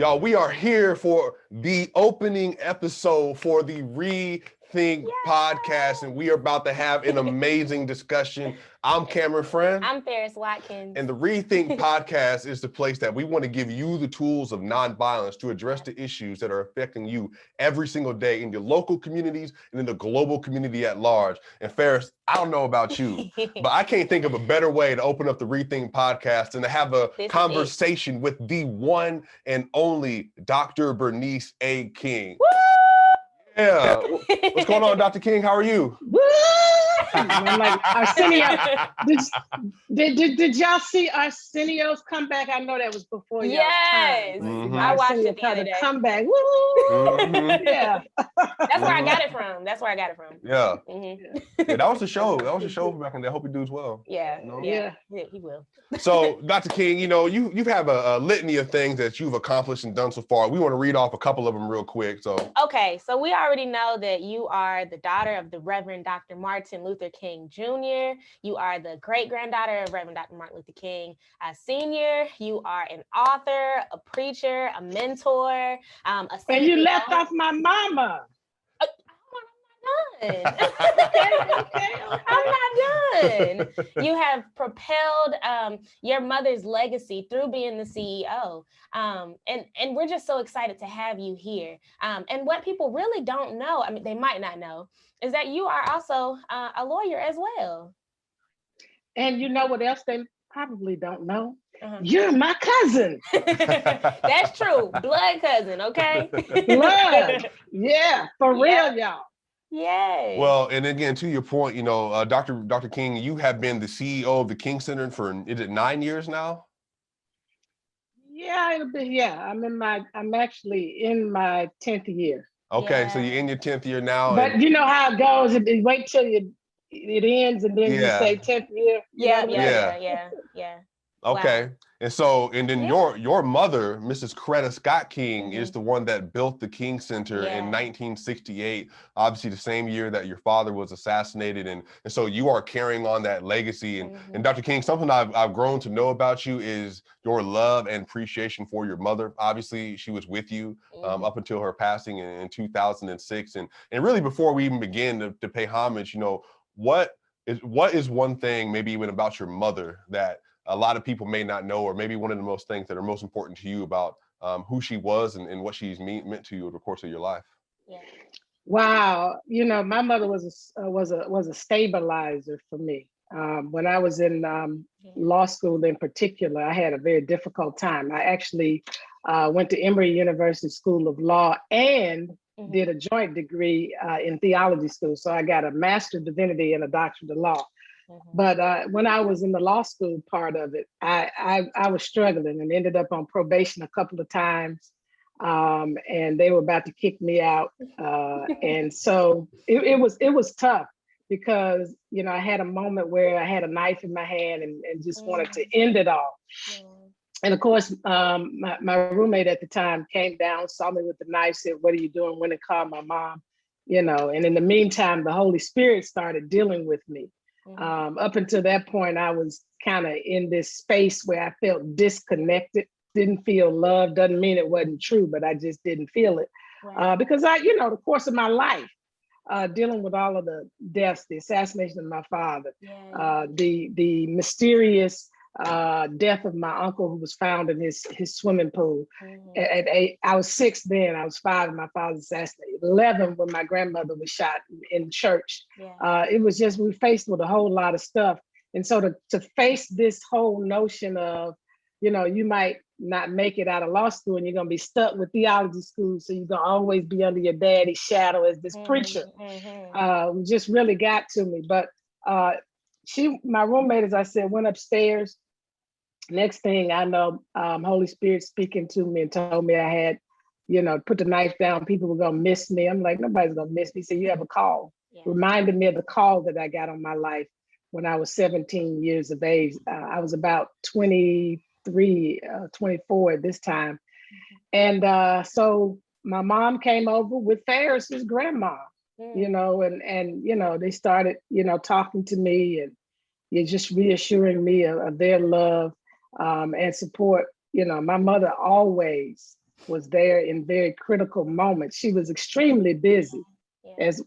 Y'all, we are here for the opening episode for the ReThink podcast, and we are about to have an amazing discussion. I'm Cameron Friend. I'm Farris, Watkins. And the ReThink podcast is the place that we want to give you the tools of nonviolence to address the issues that are affecting you every single day in your local communities and in the global community at large. And Farris, I don't know about you, but I can't think of a better way to open up the ReThink podcast than to have a conversation with the one and only Dr. Bernice A. King. Woo! Yeah. What's going on, Dr. King? How are you? Woo! I'm like, Arsenio. Did y'all see Arsenio's comeback? I know that was before y'all time. Mm-hmm. I watched it the other day. Comeback. Woo! Mm-hmm. Yeah. That's where I got it from. Yeah. Mm-hmm. Yeah, that was the show. That was the show back in there. I hope you do as well. Yeah. You know? Yeah, he will. So, Dr. King, you know, you have a litany of things that you've accomplished and done so far. We want to read off a couple of them real quick. So, okay, so we already know that you are the daughter of the Reverend Dr. Martin Luther King Jr. You are the great-granddaughter of Reverend Dr. Martin Luther King Sr. You are an author, a preacher, a mentor, a CEO. And you left off my mama. I'm not done. You have propelled your mother's legacy through being the CEO. And we're just so excited to have you here. And what people really don't know, I mean, they might not know, is that you are also a lawyer as well. And you know what else they probably don't know? You're my cousin. That's true. Blood cousin, okay? Blood. Yeah, for real, y'all. Yay. Well, and again, to your point, you know, Dr. King, you have been the CEO of the King Center for, is it 9 years now? Yeah, it'll be, yeah. I'm actually in my 10th year. Okay, so you're in your 10th year now. But you know how it goes. Wait till it ends and then you say 10th year. Yeah. Okay. Wow. And so, and then your mother, Mrs. Coretta Scott King, is the one that built the King Center in 1968, obviously the same year that your father was assassinated. And so you are carrying on that legacy. And Dr. King, something I've grown to know about you is your love and appreciation for your mother. Obviously, she was with you up until her passing in 2006. And really before we even begin to pay homage, you know, what is one thing maybe even about your mother that a lot of people may not know, or maybe one of the most things that are most important to you about who she was and what she's meant to you over the course of your life? Yeah. Wow, you know, my mother was a stabilizer for me. When I was in law school, in particular, I had a very difficult time. I actually went to Emory University School of Law and did a joint degree in theology school. So I got a Master of Divinity and a Doctorate of Law. But when I was in the law school part of it, I was struggling and ended up on probation a couple of times. And they were about to kick me out. And so it was tough because, you know, I had a moment where I had a knife in my hand and just wanted to end it all. And of course, my roommate at the time came down, saw me with the knife, said, "What are you doing?" Went and called my mom, you know, and in the meantime, the Holy Spirit started dealing with me. Up until that point, I was kind of in this space where I felt disconnected, didn't feel love. Doesn't mean it wasn't true, but I just didn't feel it. Because the course of my life, dealing with all of the deaths, the assassination of my father, the mysterious death of my uncle who was found in his swimming pool. I was 6 then, I was 5 when my father was assassinated, 11 when my grandmother was shot in church. It was just, we faced with a whole lot of stuff. And so to face this whole notion of, you know, you might not make it out of law school and you're going to be stuck with theology school. So you're going to always be under your daddy's shadow as this preacher. Just really got to me. But my roommate, as I said, went upstairs. Next thing I know, Holy Spirit speaking to me and told me I had, you know, put the knife down. People were going to miss me. I'm like, nobody's going to miss me. So you have a call. Reminded me of the call that I got on my life when I was 17 years of age. I was about 23, 24 at this time. And so my mom came over with Farris's grandma, you know, and, you know, they started, you know, talking to me and you're just reassuring me of their love and support. You know, my mother always was there in very critical moments. She was extremely busy. As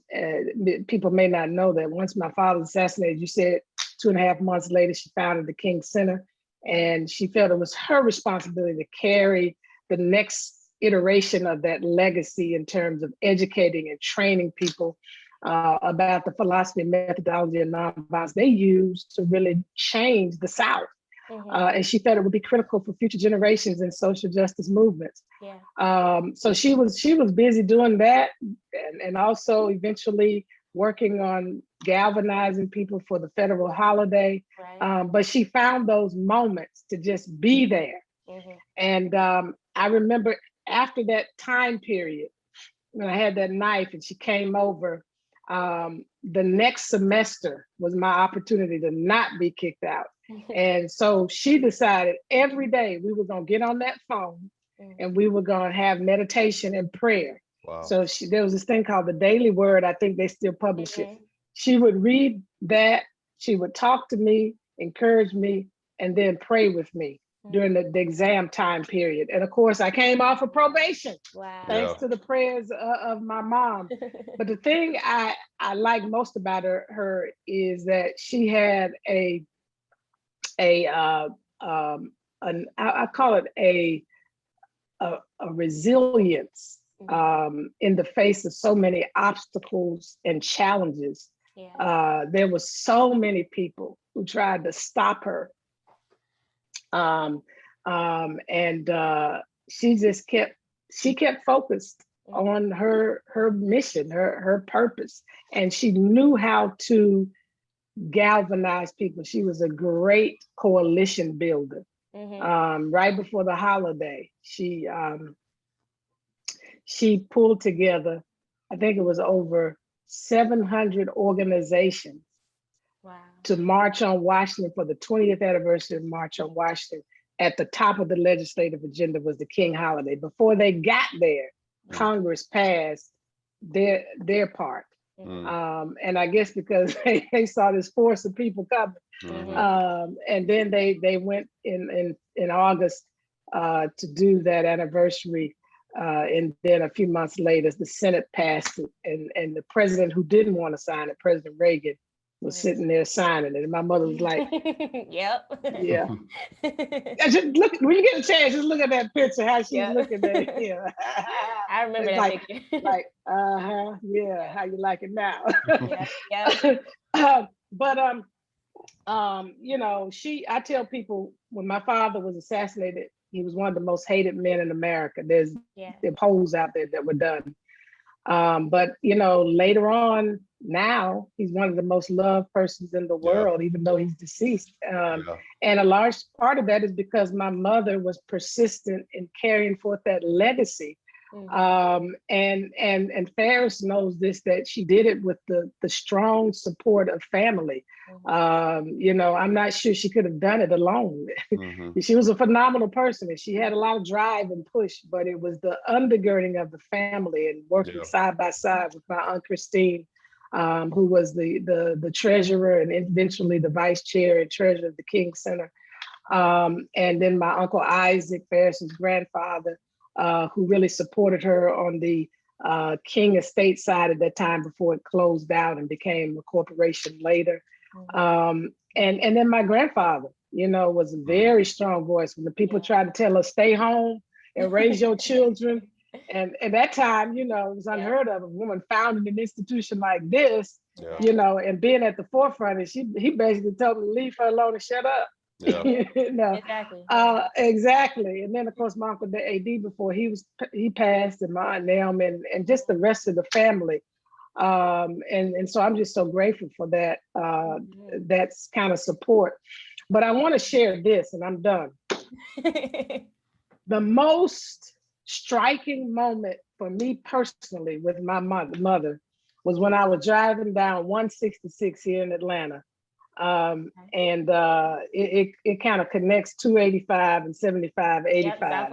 people may not know that once my father was assassinated, you said 2.5 months later, she founded the King Center, and she felt it was her responsibility to carry the next iteration of that legacy in terms of educating and training people about the philosophy and methodology of nonviolence they used to really change the South. And she felt it would be critical for future generations in social justice movements. So she was busy doing that, and also eventually working on galvanizing people for the federal holiday. But she found those moments to just be there. And I remember after that time period, when I had that knife and she came over, the next semester was my opportunity to not be kicked out. And so she decided every day we were gonna get on that phone and we were gonna have meditation and prayer. Wow. So there was this thing called the Daily Word. I think they still publish it. She would read that, she would talk to me, encourage me, and then pray with me during the exam time period. And of course, I came off of probation, thanks to the prayers of my mom. But the thing I like most about her is that she had I call it a resilience in the face of so many obstacles and challenges. There were so many people who tried to stop her. She just kept focused on her mission, her purpose, and she knew how to galvanize people. She was a great coalition builder. Right before the holiday, she pulled together, I think it was over 700 organizations to march on Washington for the 20th anniversary of March on Washington. At the top of the legislative agenda was the King holiday. Before they got there, Congress passed their part. And I guess because they saw this force of people coming. And then they went in August to do that anniversary. And then a few months later, the Senate passed it, and the president who didn't want to sign it, President Reagan, was sitting there signing it. And my mother was like, yeah. Just look, when you get a chance, just look at that picture, how she's looking at it. Yeah. I remember that picture. Like, yeah, how you like it now? I tell people when my father was assassinated, he was one of the most hated men in America. There's polls out there that were done. But later on, now he's one of the most loved persons in the world, even though he's deceased. And a large part of that is because my mother was persistent in carrying forth that legacy. And Farris knows this, that she did it with the strong support of family. I'm not sure she could have done it alone. She was a phenomenal person and she had a lot of drive and push, but it was the undergirding of the family and working side by side with my Aunt Christine, who was the treasurer and eventually the vice chair and treasurer of the King Center. And then my Uncle Isaac, Farris's grandfather, who really supported her on the King estate side at that time before it closed out and became a corporation later. And then my grandfather, was a very strong voice when the people tried to tell her, stay home and raise your children. And at that time, it was unheard of, a woman founding an institution like this, and being at the forefront. And he basically told me to leave her alone and shut up. Exactly. And then of course my uncle AD, before he passed, and my Aunt Naomi and just the rest of the family. And so I'm just so grateful for that that's kind of support. But I want to share this, and I'm done. The most striking moment for me personally with my mother was when I was driving down 166 here in Atlanta. And it kind of connects 285 and 75, 85.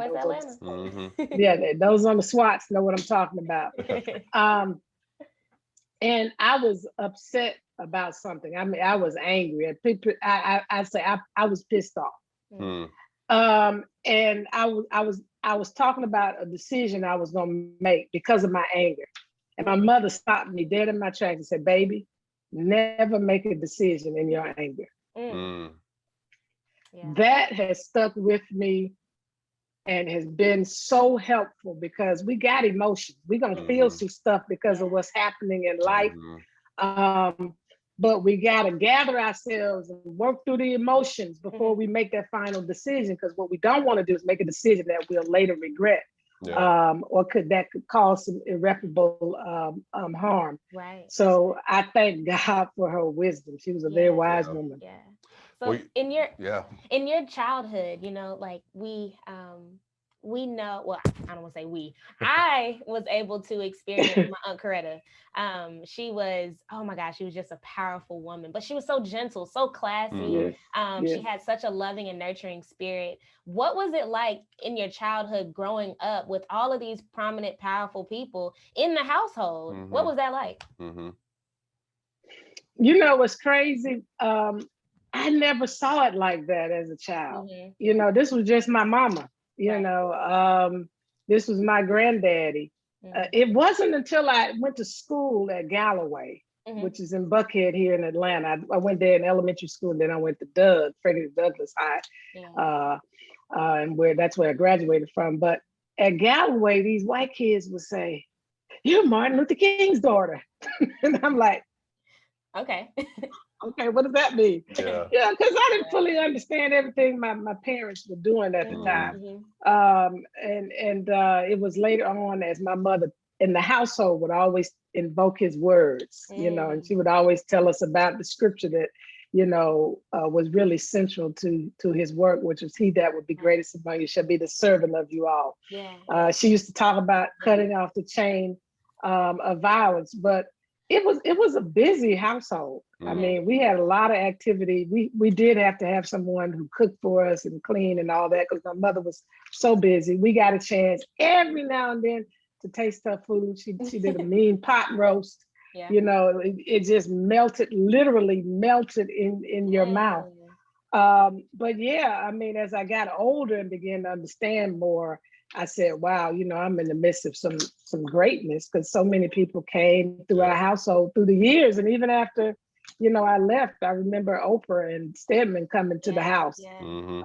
Those on the SWATs know what I'm talking about. And I was upset about something. I mean, I was angry. I was pissed off. And I I was talking about a decision I was going to make because of my anger. And my mother stopped me dead in my tracks and said, baby, never make a decision in your anger. Yeah. That has stuck with me and has been so helpful because we got emotions. We're going to feel some stuff because of what's happening in life. But we got to gather ourselves and work through the emotions before we make that final decision. Because what we don't want to do is make a decision that we'll later regret, or could cause some irreparable harm. Right. So I thank God for her wisdom. She was a very wise woman. Yeah. So in your childhood, you know, like we know, well, I don't want to say we, I was able to experience my Aunt Coretta. She was, oh my gosh, she was just a powerful woman, but she was so gentle, so classy. She had such a loving and nurturing spirit. What was it like in your childhood growing up with all of these prominent, powerful people in the household? What was that like? You know, what's crazy? I never saw it like that as a child. You know, this was just my mama. You know, this was my granddaddy. It wasn't until I went to school at Galloway, which is in Buckhead here in Atlanta. I went there in elementary school, and then I went to Frederick Douglass High, and that's where I graduated from. But at Galloway, these white kids would say, "You're Martin Luther King's daughter," and I'm like, "Okay." Okay, what does that mean? Yeah, because I didn't fully understand everything my parents were doing at the time. And it was later on as my mother in the household would always invoke his words, you know, and she would always tell us about the scripture that, you know, was really central to his work, which was he that would be greatest among you shall be the servant of you all. She used to talk about cutting off the chain of violence, but it was a busy household. I mean, we had a lot of activity. We did have to have someone who cooked for us and clean and all that because my mother was so busy. We got a chance every now and then to taste her food. She did a mean pot roast. You know, it just literally melted in your mouth. But yeah, I mean, as I got older and began to understand more, I said, wow, you know, I'm in the midst of some greatness because so many people came through our household through the years. And even after, you know, I left, I remember Oprah and Stedman coming to the house. And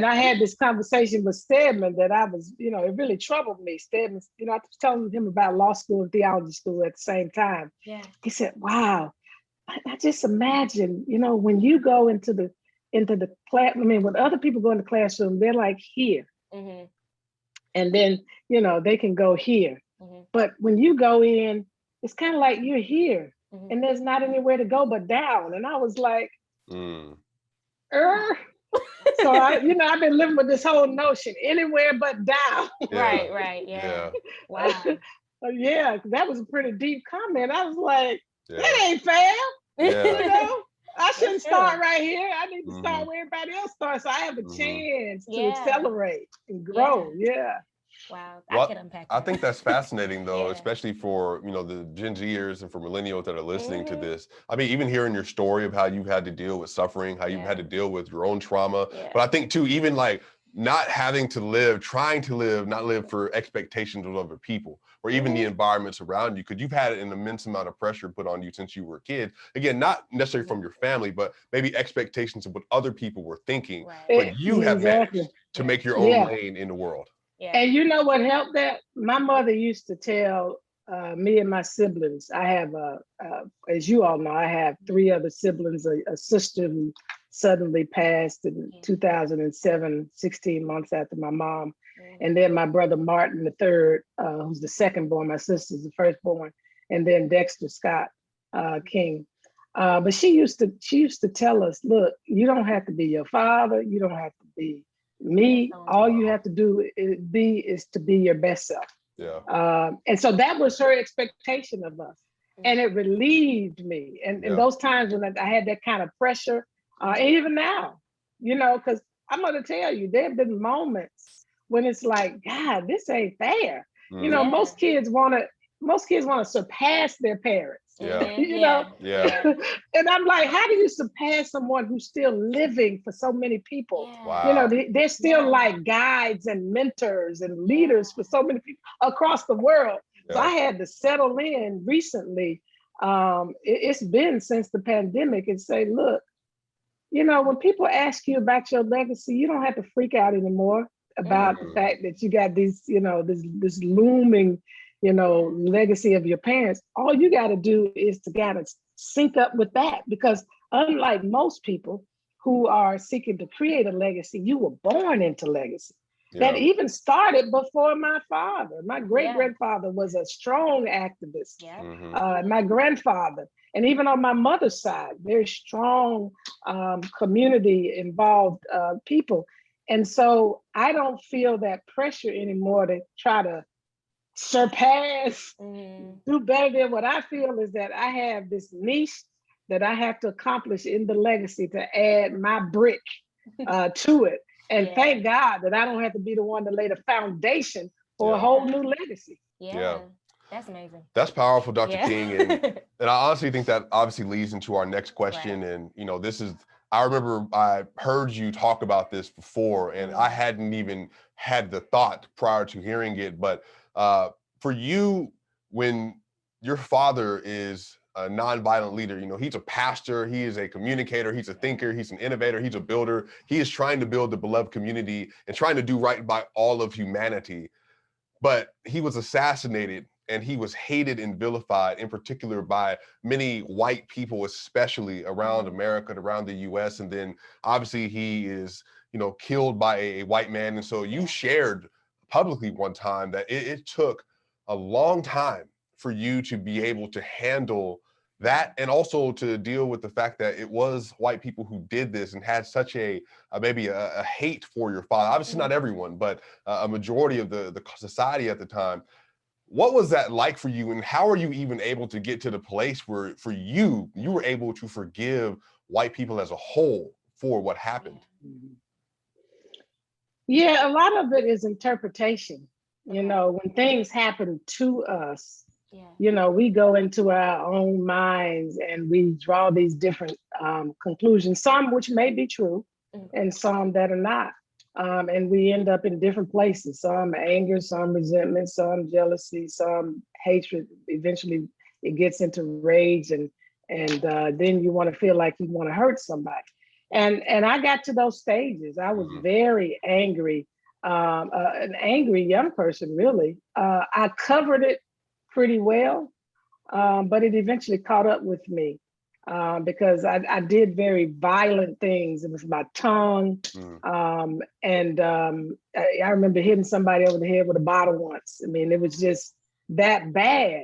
I had this conversation with Stedman that I was, you know, it really troubled me. Stedman, you know, I was telling him about law school and theology school at the same time. He said, wow, I just imagine, you know, when you go into the class, I mean, when other people go in the classroom, they're like here. And then, you know, they can go here. But when you go in, it's kind of like you're here and there's not anywhere to go but down. And I was like, So I've been living with this whole notion, anywhere but down. Right. Wow. Yeah, that was a pretty deep comment. I was like, that ain't fair. You know? I shouldn't start right here. I need to start where everybody else starts. So I have a chance to accelerate and grow. Wow. Well, I could unpack that. I think that's fascinating though, especially for, you know, the Gen Zers and for millennials that are listening to this. I mean, even hearing your story of how you've had to deal with suffering, how you've had to deal with your own trauma. But I think too, even like not having to live, trying to live, not live for expectations of other people or even the environments around you, because you've had an immense amount of pressure put on you since you were a kid. Again, not necessarily from your family, but maybe expectations of what other people were thinking, but you have managed to make your own lane in the world. And you know what helped that? My mother used to tell me and my siblings, I have, as you all know, I have 3 other siblings, a sister who suddenly passed in 2007, 16 months after my mom. And then my brother Martin III, who's the second born, my sister's the first born, and then Dexter Scott King. But she used to tell us, look, you don't have to be your father, you don't have to be me. All you have to do is to be your best self. And so that was her expectation of us. And it relieved me. And those times when I had that kind of pressure, and even now, you know, because I'm going to tell you, there have been moments when it's like, God, this ain't fair. You know, most kids want to surpass their parents. Yeah. You know? Yeah. And I'm like, how do you surpass someone who's still living for so many people? You know, Wow. they're still like guides and mentors and leaders for so many people across the world. So I had to settle in recently. It's been since the pandemic, and say, look, you know, when people ask you about your legacy, you don't have to freak out anymore about the fact that you got these, you know, this looming, you know, legacy of your parents. All you got to do is to kind of sync up with that, because unlike most people who are seeking to create a legacy, you were born into legacy. That even started before my father. My great-grandfather was a strong activist. My grandfather, and even on my mother's side, very strong community involved people. And so I don't feel that pressure anymore to try to surpass, do better than what I feel is that I have this niche that I have to accomplish in the legacy to add my brick to it. And thank God that I don't have to be the one to lay the foundation for a whole new legacy. That's amazing. That's powerful, Dr. King. And I honestly think that obviously leads into our next question. And, you know, this is, I remember I heard you talk about this before, and I hadn't even had the thought prior to hearing it. But for you, when your father is a nonviolent leader, you know, he's a pastor, he is a communicator, he's a thinker, he's an innovator, he's a builder. He is trying to build the beloved community and trying to do right by all of humanity. But he was assassinated, and he was hated and vilified, in particular by many white people, especially around America and around the US. And then obviously he is, you know, killed by a white man. And so you shared publicly one time that it took a long time for you to be able to handle that, and also to deal with the fact that it was white people who did this and had such a maybe a hate for your father. Obviously not everyone, but a majority of the society at the time. What was that like for you, and how are you even able to get to the place where for you were able to forgive white people as a whole for what happened? Yeah, a lot of it is interpretation. You know, when things happen to us, you know, we go into our own minds and we draw these different conclusions, some which may be true and some that are not. And we end up in different places, some anger, some resentment, some jealousy, some hatred. Eventually it gets into rage, and then you want to feel like you want to hurt somebody. And I got to those stages. I was very angry, an angry young person, really. I covered it pretty well, but it eventually caught up with me because I did very violent things. It was my tongue. And I remember hitting somebody over the head with a bottle once. I mean, it was just that bad.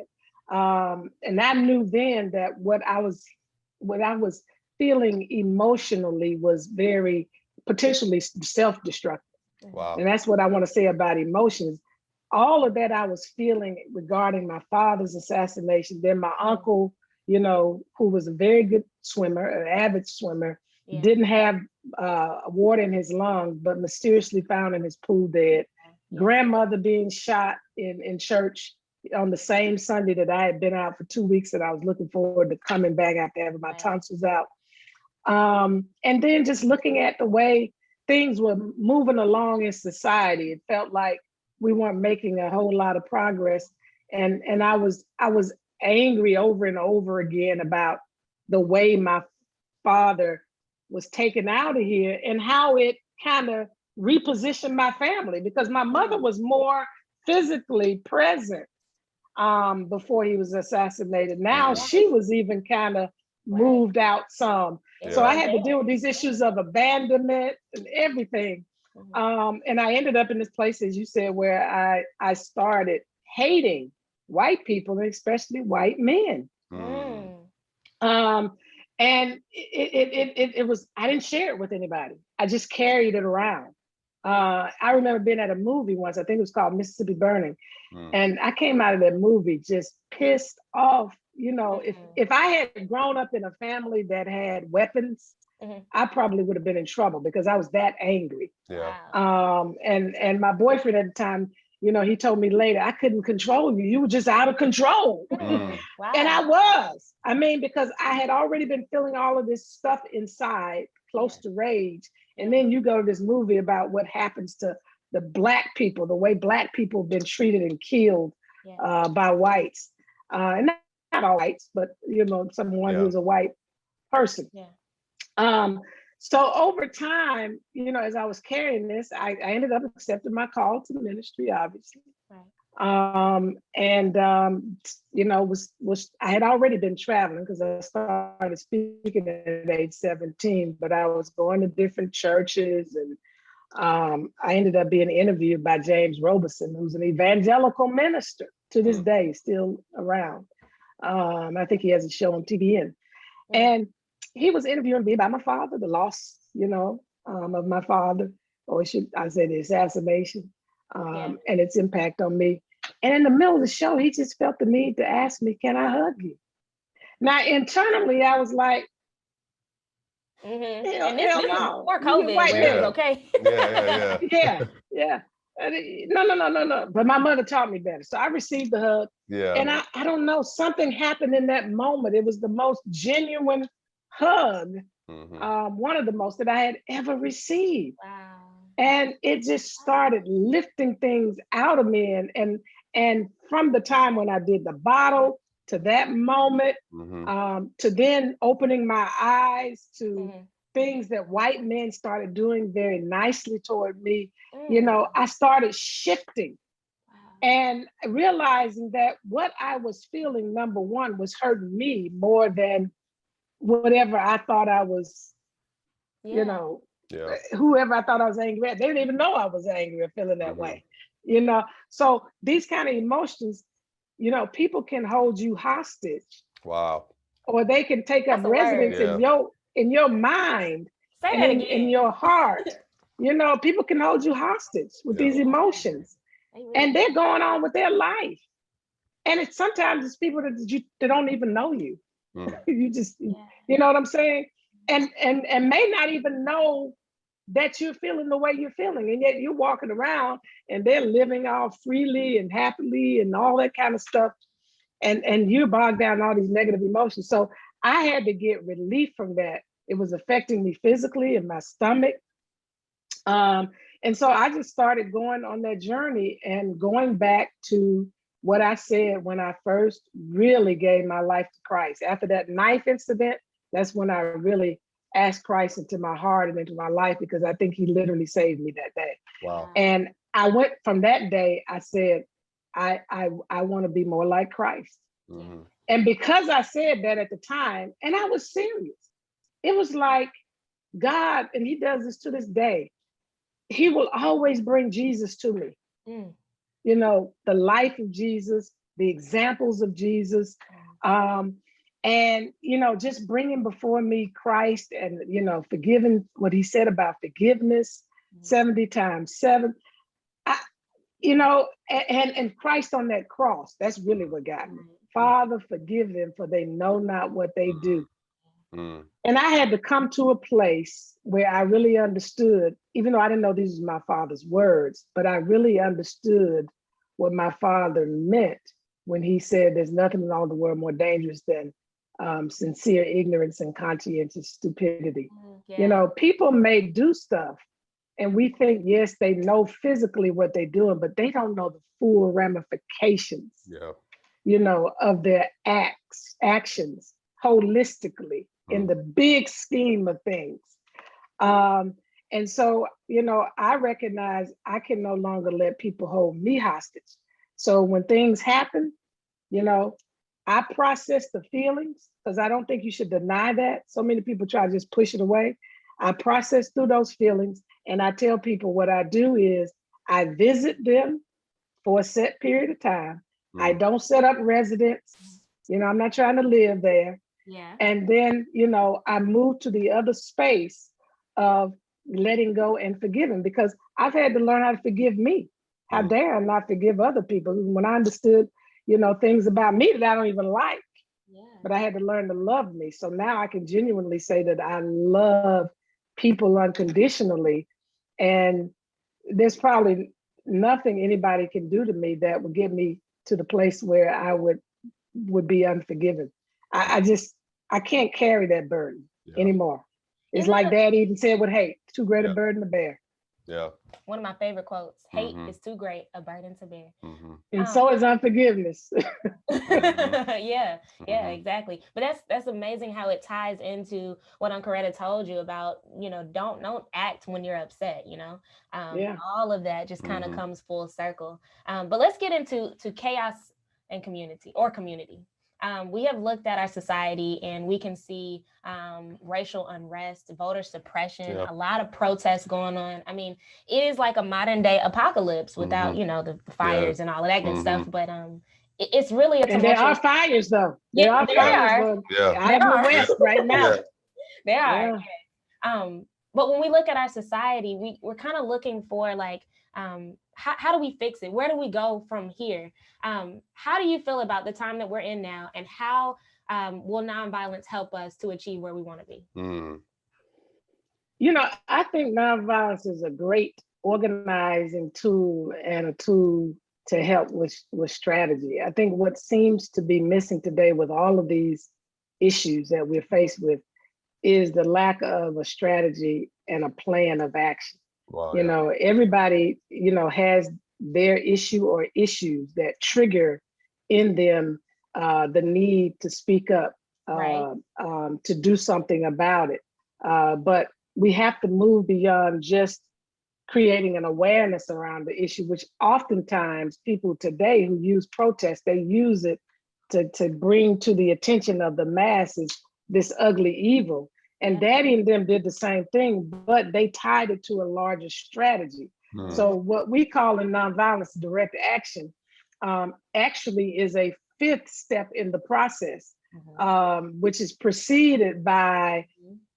And I knew then that what I was feeling emotionally was very potentially self-destructive. Wow. And that's what I want to say about emotions. All of that I was feeling regarding my father's assassination, then my uncle, you know, who was a very good swimmer, an avid swimmer, didn't have water in his lungs, but mysteriously found in his pool dead. Grandmother being shot in church on the same Sunday that I had been out for 2 weeks, and I was looking forward to coming back after having my tonsils out. And then just looking at the way things were moving along in society, it felt like we weren't making a whole lot of progress. And I was angry over and over again about the way my father was taken out of here and how it kind of repositioned my family, because my mother was more physically present before he was assassinated. Now she was even kind of moved out some. So I had to deal with these issues of abandonment and everything. And I ended up in this place, as you said, where I started hating white people, and especially white men. And it was, I didn't share it with anybody. I just carried it around. I remember being at a movie once, I think it was called Mississippi Burning. And I came out of that movie just pissed off. You know, if I had grown up in a family that had weapons, I probably would have been in trouble because I was that angry. And my boyfriend at the time, he told me later, I couldn't control you. You were just out of control. Wow. And I was. I mean, because I had already been feeling all of this stuff inside, close to rage. And then you go to this movie about what happens to the Black people, the way Black people have been treated and killed by whites. And not all whites, but, someone who's a white person. So over time, as I was carrying this, I ended up accepting my call to the ministry, obviously. I had already been traveling because I started speaking at age 17, but I was going to different churches, and I ended up being interviewed by James Robeson, who's an evangelical minister to this day, still around. I think he has a show on TBN. And he was interviewing me about my father, the loss, of my father, or I say the assassination, and its impact on me. And in the middle of the show, he just felt the need to ask me, can I hug you? Now, internally, I was like, and this is before COVID, where it was okay. Yeah. No. But my mother taught me better. So I received the hug. And I don't know, something happened in that moment. It was the most genuine hug, one of the most that I had ever received. Wow. And it just started lifting things out of me. And from the time when I did the bottle to that moment, to then opening my eyes to things that white men started doing very nicely toward me, I started shifting and realizing that what I was feeling, number one, was hurting me more than whatever I thought I was, whoever I thought I was angry at. They didn't even know I was angry or feeling that way, So these kind of emotions, people can hold you hostage. Wow. Or they can take up residence in your mind, and in your heart. People can hold you hostage with these emotions, and they're going on with their life. And sometimes it's people that don't even know you. You just, you know what I'm saying? And may not even know that you're feeling the way you're feeling. And yet you're walking around and they're living all freely and happily and all that kind of stuff. And you're bogged down in all these negative emotions. So I had to get relief from that. It was affecting me physically in my stomach. And so I just started going on that journey and going back to what I said when I first really gave my life to Christ. After that knife incident, that's when I really asked Christ into my heart and into my life, because I think he literally saved me that day. Wow. And I went from that day, I said, I want to be more like Christ. And because I said that at the time, and I was serious, it was like God, and he does this to this day, he will always bring Jesus to me. The life of Jesus, the examples of Jesus, and, just bringing before me Christ and, forgiving what he said about forgiveness, 70 times 7, and Christ on that cross, that's really what got me. Father, forgive them, for they know not what they do. And I had to come to a place where I really understood, even though I didn't know these were my father's words, but I really understood what my father meant when he said there's nothing in all the world more dangerous than sincere ignorance and conscientious stupidity. People may do stuff and we think, yes, they know physically what they're doing, but they don't know the full ramifications, of their actions holistically in the big scheme of things. And so, I recognize I can no longer let people hold me hostage. So when things happen, I process the feelings, because I don't think you should deny that. So many people try to just push it away. I process through those feelings, and I tell people what I do is I visit them for a set period of time. I don't set up residence. I'm not trying to live there. And then, I move to the other space of letting go and forgiving, because I've had to learn how to forgive me. How dare I not forgive other people when I understood, things about me that I don't even like. But I had to learn to love me. So now I can genuinely say that I love people unconditionally. And there's probably nothing anybody can do to me that would get me to the place where I would be unforgiven. I can't carry that burden anymore. It's Isn't like it- Dad even said with hate, too great a burden to bear. Yeah. One of my favorite quotes: "Hate is too great a burden to bear." And so is unforgiveness. Yeah, exactly. But that's amazing how it ties into what Uncle Retta told you about, don't act when you're upset, all of that just kind of comes full circle. But let's get into chaos and community. We have looked at our society and we can see racial unrest, voter suppression, a lot of protests going on. I mean, it is like a modern day apocalypse without, the fires and all of that good stuff. But it's really a tumultuous. And there are fires, though. There are fires out in the West right now. There are. But when we look at our society, we're kind of looking for like, how do we fix it? Where do we go from here? How do you feel about the time that we're in now, and how will nonviolence help us to achieve where we want to be? I think nonviolence is a great organizing tool and a tool to help with strategy. I think what seems to be missing today with all of these issues that we're faced with is the lack of a strategy and a plan of action. Wow, everybody, has their issue or issues that trigger in them the need to speak up, to do something about it. But we have to move beyond just creating an awareness around the issue, which oftentimes people today who use protest, they use it to bring to the attention of the masses this ugly evil. And Daddy and them did the same thing, but they tied it to a larger strategy. So what we call in nonviolence direct action actually is a fifth step in the process, which is preceded by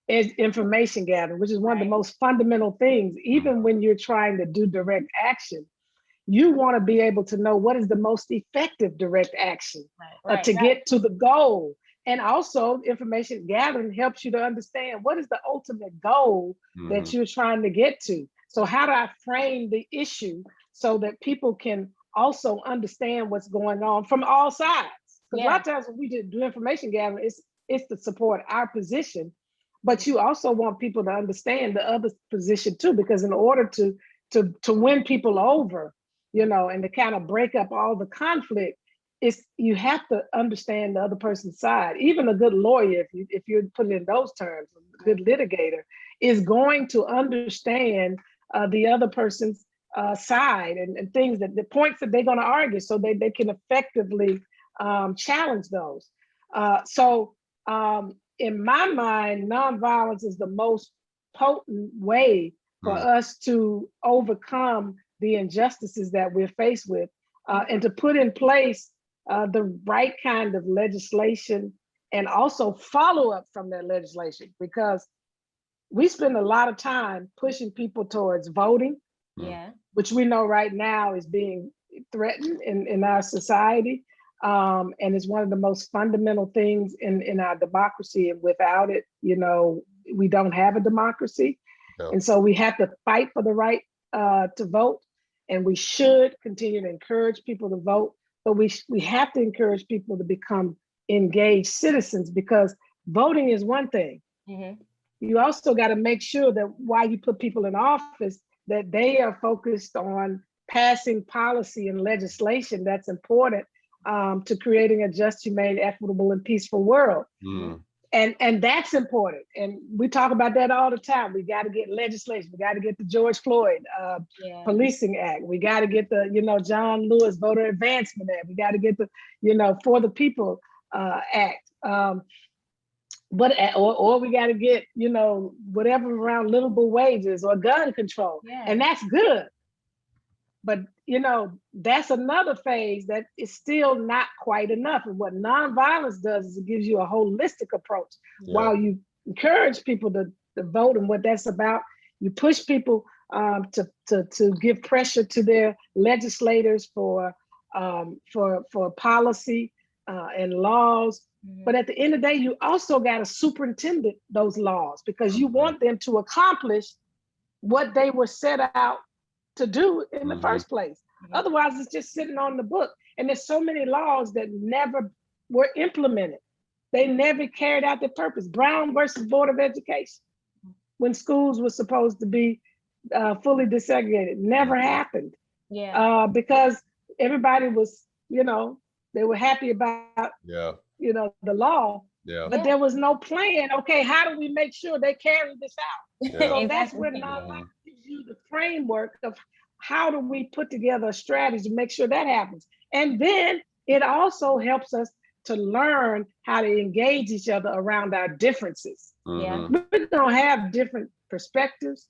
information gathering, which is one of the most fundamental things. Even when you're trying to do direct action, you want to be able to know what is the most effective direct action to get to the goal. And also information gathering helps you to understand what is the ultimate goal that you're trying to get to. So how do I frame the issue so that people can also understand what's going on from all sides? Because a lot of times when we do information gathering, it's to support our position, but you also want people to understand the other position too, because in order to win people over, and to kind of break up all the conflict, you have to understand the other person's side. Even a good lawyer, if you're putting it in those terms, a good litigator is going to understand the other person's side and things the points that they're going to argue, so they can effectively challenge those. So in my mind, nonviolence is the most potent way for us to overcome the injustices that we're faced with, and to put in place the right kind of legislation and also follow up from that legislation, because we spend a lot of time pushing people towards voting, which we know right now is being threatened in our society. And it's one of the most fundamental things in our democracy. And without it, we don't have a democracy. And so we have to fight for the right to vote. And we should continue to encourage people to vote. But we have to encourage people to become engaged citizens, because voting is one thing. You also got to make sure that while you put people in office, that they are focused on passing policy and legislation that's important to creating a just, humane, equitable, and peaceful world. And that's important. And we talk about that all the time. We got to get legislation. We got to get the George Floyd Policing Act. We got to get the, John Lewis Voter Advancement Act. We got to get the, For the People Act. Or we got to get, whatever around livable wages or gun control. And that's good. But, that's another phase that is still not quite enough. And what nonviolence does is it gives you a holistic approach. While you encourage people to vote and what that's about, you push people to give pressure to their legislators for policy and laws. But at the end of the day, you also got to superintend those laws, because you want them to accomplish what they were set out to do in the first place. Otherwise, it's just sitting on the book. And there's so many laws that never were implemented. They never carried out their purpose. Brown versus Board of Education, when schools were supposed to be fully desegregated, never happened. Because everybody was, they were happy about, the law. But there was no plan. Okay, how do we make sure they carry this out? So that's where nonviolence gives you the framework of how do we put together a strategy to make sure that happens. And then it also helps us to learn how to engage each other around our differences. We're gonna have different perspectives,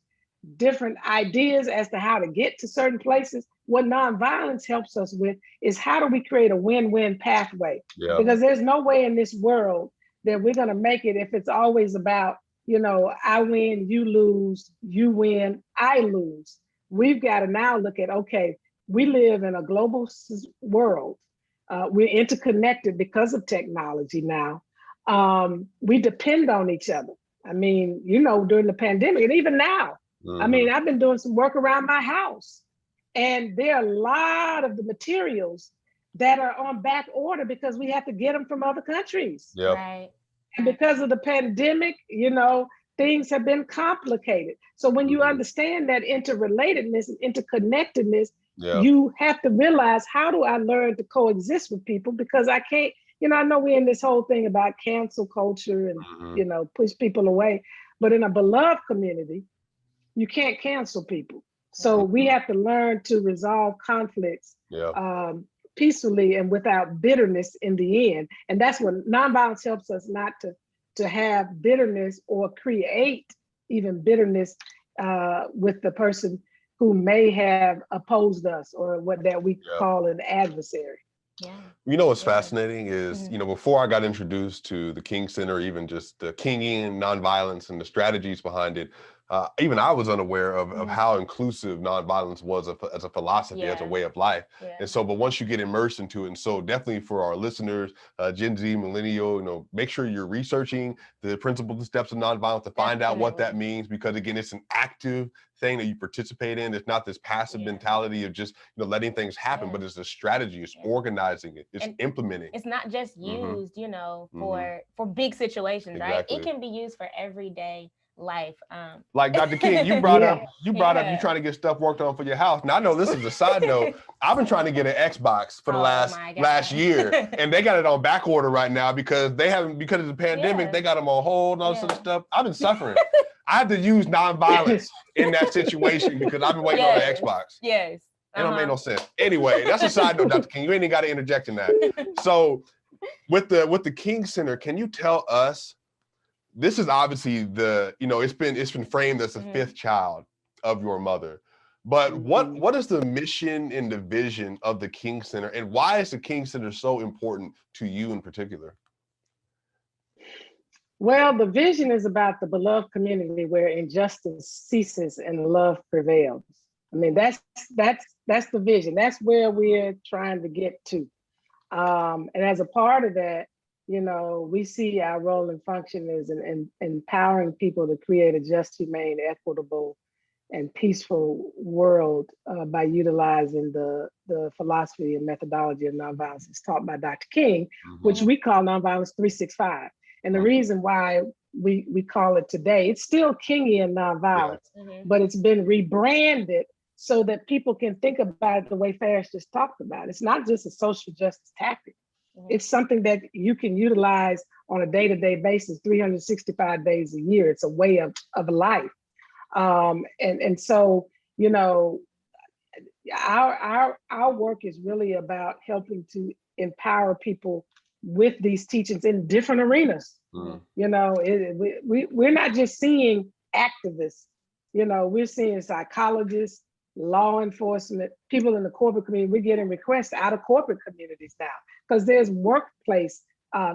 different ideas as to how to get to certain places. What nonviolence helps us with is how do we create a win-win pathway? Because there's no way in this world that we're gonna make it if it's always about, I win, you lose, you win, I lose. We've got to now look at, okay, we live in a global world. We're interconnected because of technology now. We depend on each other. I mean, during the pandemic and even now, I mean, I've been doing some work around my house, and there are a lot of the materials that are on back order because we have to get them from other countries. Right. And because of the pandemic, things have been complicated. So when you understand that interrelatedness and interconnectedness, you have to realize, how do I learn to coexist with people? Because I can't, I know we're in this whole thing about cancel culture and, push people away, but in a beloved community, you can't cancel people. So we have to learn to resolve conflicts peacefully and without bitterness in the end. And that's what nonviolence helps us, not to have bitterness or create even bitterness with the person who may have opposed us, or what that we call an adversary. What's fascinating is, before I got introduced to the King Center, even just the Kingian nonviolence and the strategies behind it, even I was unaware of how inclusive nonviolence was as a philosophy, as a way of life. And so, but once you get immersed into it, and so definitely for our listeners, Gen Z, millennial, make sure you're researching the principles and steps of nonviolence to find out what that means, because again, it's an active thing that you participate in. It's not this passive mentality of just letting things happen, but it's a strategy, it's organizing it, it's implementing. It's not just used, for big situations, right? It can be used for everyday life. Like Dr. King, you brought up you trying to get stuff worked on for your house. Now I know this is a side note. I've been trying to get an Xbox for the last year, and they got it on back order right now because of the pandemic, they got them on hold and all this other stuff. I've been suffering. I had to use nonviolence in that situation because I've been waiting on the Xbox. It don't make no sense. Anyway, that's a side note, Dr. King. You ain't even got to interject in that. So with the King Center, can you tell us, this is obviously it's been framed as the fifth child of your mother, but what is the mission and the vision of the King Center, and why is the King Center so important to you in particular? Well, the vision is about the beloved community where injustice ceases and love prevails. I mean, that's the vision. That's where we're trying to get to. And as a part of that, we see our role and function is in empowering people to create a just, humane, equitable, and peaceful world by utilizing the philosophy and methodology of nonviolence as taught by Dr. King, which we call Nonviolence 365. And the reason why we call it today, it's still Kingian nonviolence, but it's been rebranded so that people can think about it the way Farris just talked about. It's not just a social justice tactic. It's something that you can utilize on a day-to-day basis, 365 days a year. It's a way of life. And so, our work is really about helping to empower people with these teachings in different arenas. We're not just seeing activists, we're seeing psychologists, law enforcement, people in the corporate community. We're getting requests out of corporate communities now because there's workplace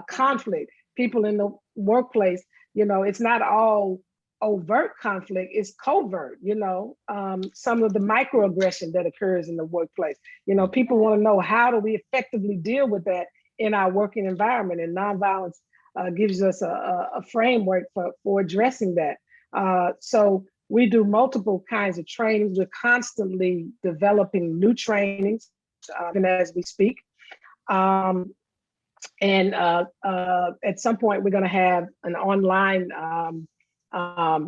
conflict. People in the workplace, it's not all overt conflict, it's covert, some of the microaggression that occurs in the workplace. People want to know, how do we effectively deal with that in our working environment? And nonviolence gives us a framework for addressing that. So we do multiple kinds of trainings. We're constantly developing new trainings, even as we speak. And at some point, we're going to have an online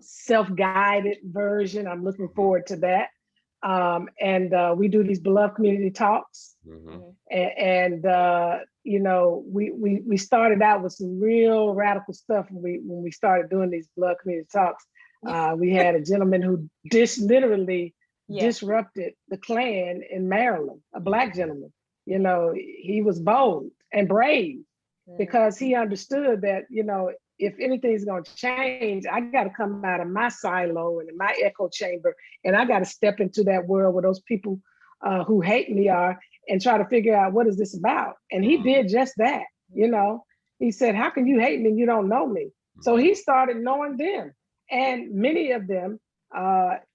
self-guided version. I'm looking forward to that. And we do these beloved community talks. And you know, we started out with some real radical stuff when we started doing these beloved community talks. We had a gentleman who literally disrupted the Klan in Maryland, a Black gentleman. You know, he was bold and brave because he understood that, you know, if anything's going to change, I got to come out of my silo and in my echo chamber, and I got to step into that world where those people who hate me are, and try to figure out what is this about. And he did just that. You know, he said, how can you hate me and you don't know me? So he started knowing them, and many of them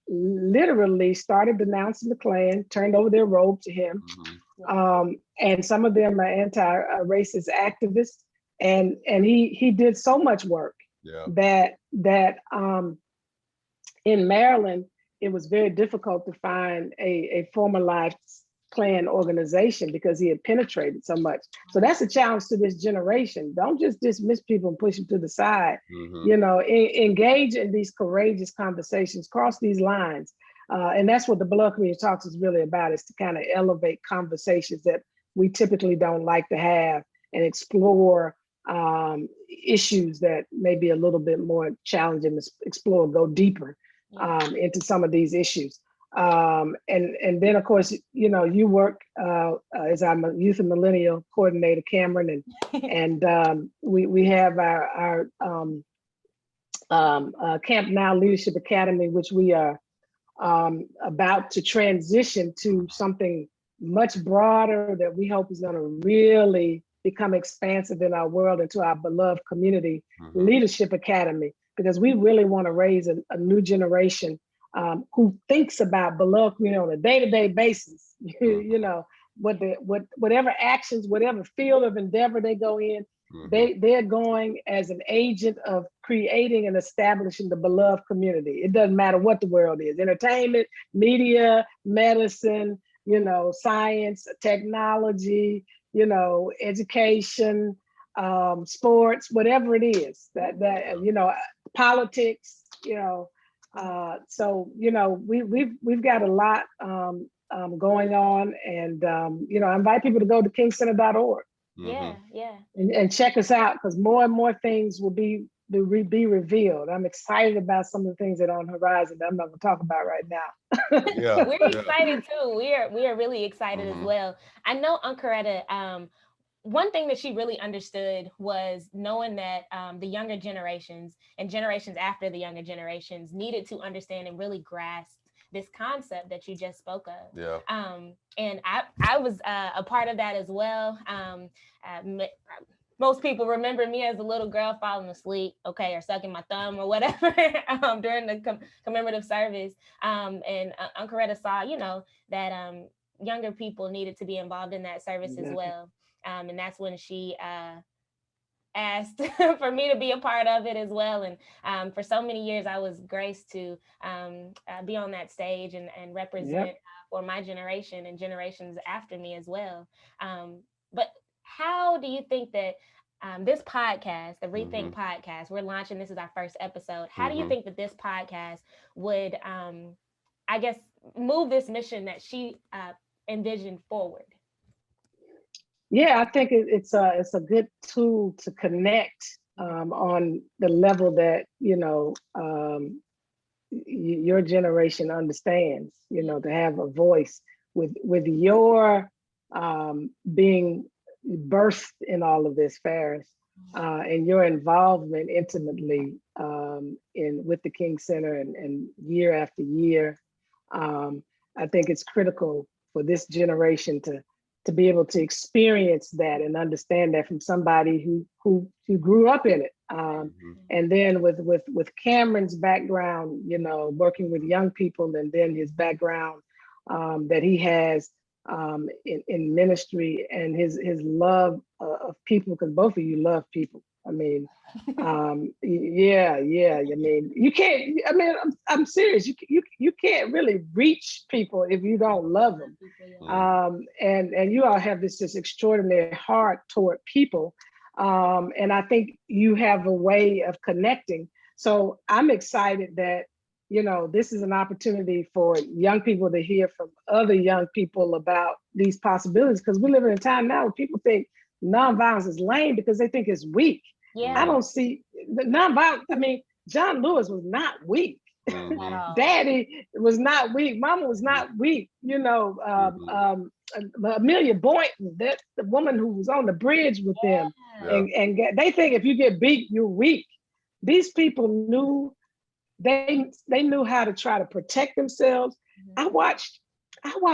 literally started denouncing the Klan, turned over their robe to him. And some of them are anti-racist activists. And he did so much work that in Maryland, it was very difficult to find a formalized Klan organization because he had penetrated so much. So that's a challenge to this generation. Don't just dismiss people and push them to the side. You know, engage in these courageous conversations, cross these lines. And that's what the Beloved Community Talks is really about, is to kind of elevate conversations that we typically don't like to have and explore issues that may be a little bit more challenging to explore, go deeper into some of these issues. And then of course, you know, you work as I'm a youth and millennial coordinator, Cameron, and we have our Camp Now Leadership Academy, which we are about to transition to something much broader that we hope is going to really become expansive in our world, into our beloved community leadership academy, because we really want to raise a new generation who thinks about beloved community on a day-to-day basis. You know, whatever actions, whatever field of endeavor they go in, they're going as an agent of creating and establishing the beloved community. It doesn't matter what the world is: entertainment, media, medicine, you know, science, technology, you know, education, sports, whatever it is, that you know, politics, you know. So, you know, we've got a lot going on, and you know, I invite people to go to kingcenter.org. And check us out, because more and more things will be revealed. I'm excited about some of the things that are on the horizon that I'm not going to talk about right now. We're excited too. We are really excited as well. I know Uncoretta, one thing that she really understood was knowing that the younger generations and generations after the younger generations needed to understand and really grasp this concept that you just spoke of. And I was a part of that as well. Most people remember me as a little girl falling asleep, or sucking my thumb or whatever during the commemorative service. And Uncoretta saw, you know, that younger people needed to be involved in that service as well. And that's when she asked for me to be a part of it as well. And for so many years, I was graced to be on that stage and represent for my generation and generations after me as well. But how do you think that this podcast, the ReThink podcast, we're launching, this is our first episode. How do you think that this podcast would, I guess, move this mission that she envisioned forward? Yeah, I think it's a good tool to connect on the level that, you know, your generation understands, you know, to have a voice with your being birthed in all of this, Farris, and your involvement intimately with the King Center and year after year. I think it's critical for this generation to be able to experience that and understand that from somebody who grew up in it. And then with Cameron's background, you know, working with young people, and then his background that he has in ministry, and his love of people, because both of you love people. I mean, yeah. I mean, you can't. I mean, I'm serious. You can't really reach people if you don't love them. And you all have this extraordinary heart toward people, and I think you have a way of connecting. So I'm excited that this is an opportunity for young people to hear from other young people about these possibilities, because we live in a time now where people think nonviolence is lame because they think it's weak. Yeah. I don't see the nonviolence. I mean, John Lewis was not weak. Daddy was not weak. Mama was not weak. Amelia Boynton, that the woman who was on the bridge with them, and they think if you get beat, you're weak. These people knew. They knew how to try to protect themselves. I watched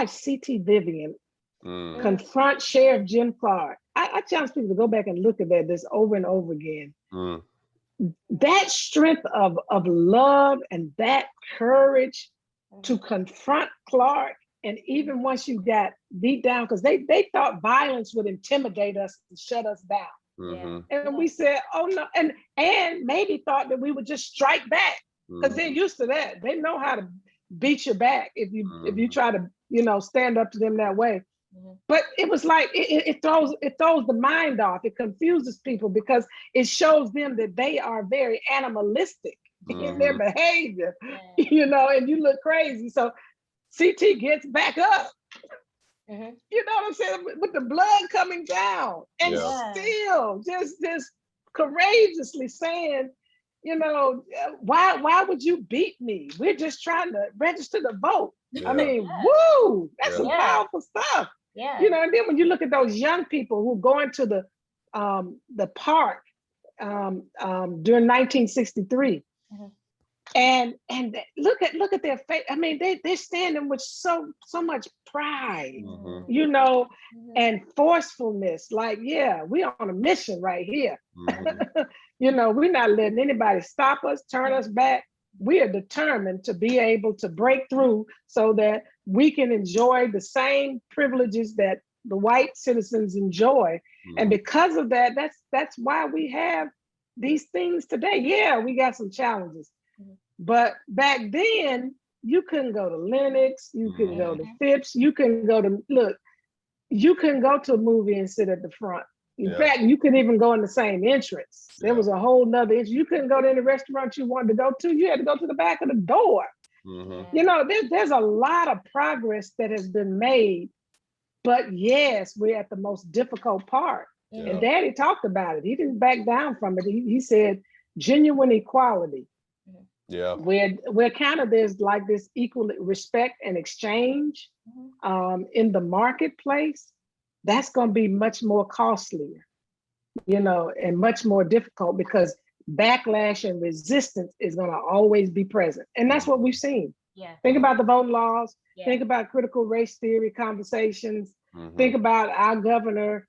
C.T. Vivian confront Sheriff Jim Clark. I challenge people to go back and look at this over and over again. That strength of love and that courage to confront Clark, and even once you got beat down, because they thought violence would intimidate us and shut us down. And we said, oh no, and maybe thought that we would just strike back. Because they're used to that. They know how to beat your back if you try to stand up to them that way. But it was like it throws the mind off. It confuses people because it shows them that they are very animalistic in their behavior, and you look crazy. So CT gets back up. You know what I'm saying? With the blood coming down, and still just courageously saying, why would you beat me? We're just trying to register the vote. I mean, woo, that's some powerful stuff. And then when you look at those young people who go into the park during 1963, and look at their face. I mean, they're standing with so much pride, and forcefulness. Like, we're on a mission right here. We're not letting anybody stop us, turn us back. We are determined to be able to break through so that we can enjoy the same privileges that the white citizens enjoy. And because of that, that's why we have these things today. Yeah, we got some challenges. But back then, you couldn't go to Lenox, you couldn't go to Phipps, you couldn't go to a movie and sit at the front. In fact, you couldn't even go in the same entrance. There was a whole nother entrance. You couldn't go to any restaurant you wanted to go to. You had to go to the back of the door. There's a lot of progress that has been made. But yes, we're at the most difficult part. And Daddy talked about it. He didn't back down from it. He said genuine equality. Where kind of there's like this equal respect and exchange in the marketplace. That's going to be much more costlier, and much more difficult, because backlash and resistance is going to always be present. And that's what we've seen. Think about the voting laws. Think about critical race theory conversations. Think about our governor,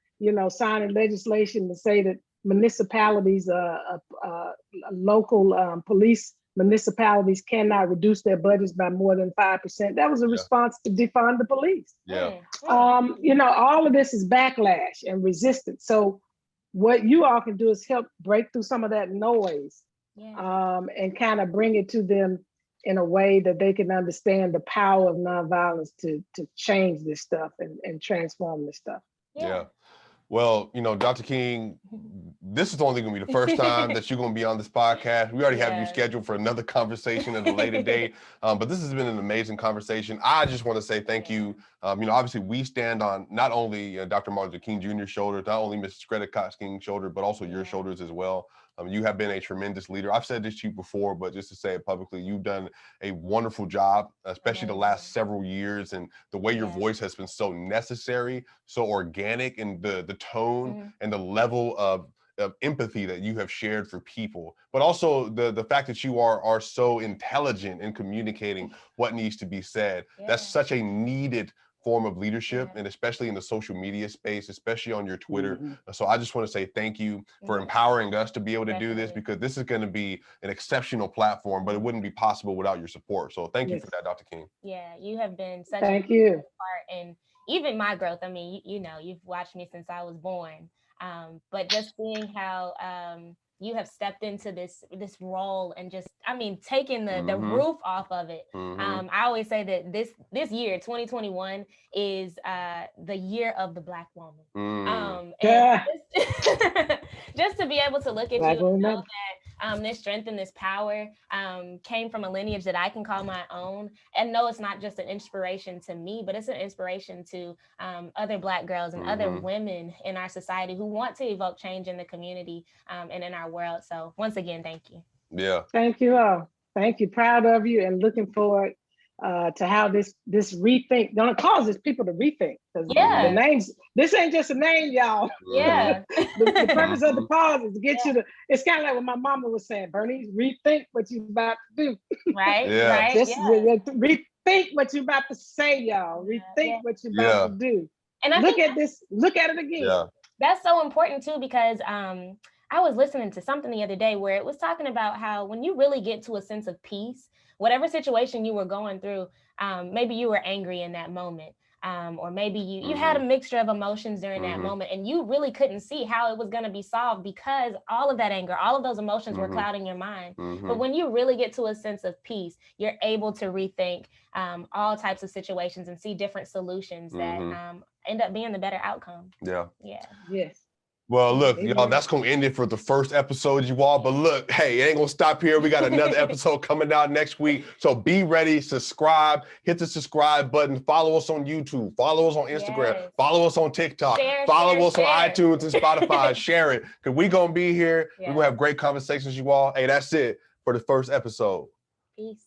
signing legislation to say that municipalities, local police municipalities cannot reduce their budgets by more than 5%. That was a response to defund the police. All of this is backlash and resistance. So what you all can do is help break through some of that noise, and kind of bring it to them in a way that they can understand the power of nonviolence to change this stuff and transform this stuff. Well, Dr. King, this is only going to be the first time that you're going to be on this podcast. We already have you scheduled for another conversation at a later date. But this has been an amazing conversation. I just want to say thank you. Obviously, we stand on not only Dr. Martin Luther King Jr.'s shoulders, not only Mrs. Greta Cox King's shoulder, but also your shoulders as well. You have been a tremendous leader. I've said this to you before, but just to say it publicly, you've done a wonderful job, especially the last several years, and the way your voice has been so necessary, so organic, and the tone and the level of empathy that you have shared for people, but also the fact that you are so intelligent in communicating what needs to be said. That's such a needed form of leadership, and especially in the social media space, especially on your Twitter. So I just want to say thank you for empowering us to be able to do this, because this is going to be an exceptional platform, but it wouldn't be possible without your support. So thank you for that, Dr. King. Yeah, you have been such a part, and even my growth. I mean, you've watched me since I was born. But just seeing how you have stepped into this role and just, I mean, taking the roof off of it. I always say that this year, 2021, is the year of the Black woman. And just to be able to look at you and know that this strength and this power came from a lineage that I can call my own, and know it's not just an inspiration to me, but it's an inspiration to other Black girls and other women in our society who want to evoke change in the community and in our world. So once again, thank you. Yeah. Thank you all. Thank you. Proud of you and looking forward to how this rethink gonna cause people to rethink. Because the names, this ain't just a name, y'all. Yeah. the purpose of the pause is to get you to, it's kind of like what my mama was saying, Bernice, rethink what you about to do. Right. Right. Rethink what you about to say, y'all. Rethink what you about to do. And I look at this, look at it again. Yeah. That's so important too, because I was listening to something the other day where it was talking about how when you really get to a sense of peace, whatever situation you were going through, maybe you were angry in that moment, or maybe you had a mixture of emotions during that moment, and you really couldn't see how it was going to be solved because all of that anger, all of those emotions were clouding your mind. But when you really get to a sense of peace, you're able to rethink all types of situations and see different solutions that end up being the better outcome. Yeah. Yes. Well, look, y'all, that's going to end it for the first episode, you all. But look, hey, it ain't going to stop here. We got another episode coming out next week. So be ready, subscribe, hit the subscribe button, follow us on YouTube, follow us on Instagram, follow us on TikTok, follow us on iTunes and Spotify, share it. Because we going to be here. We're going to have great conversations, you all. Hey, that's it for the first episode. Peace.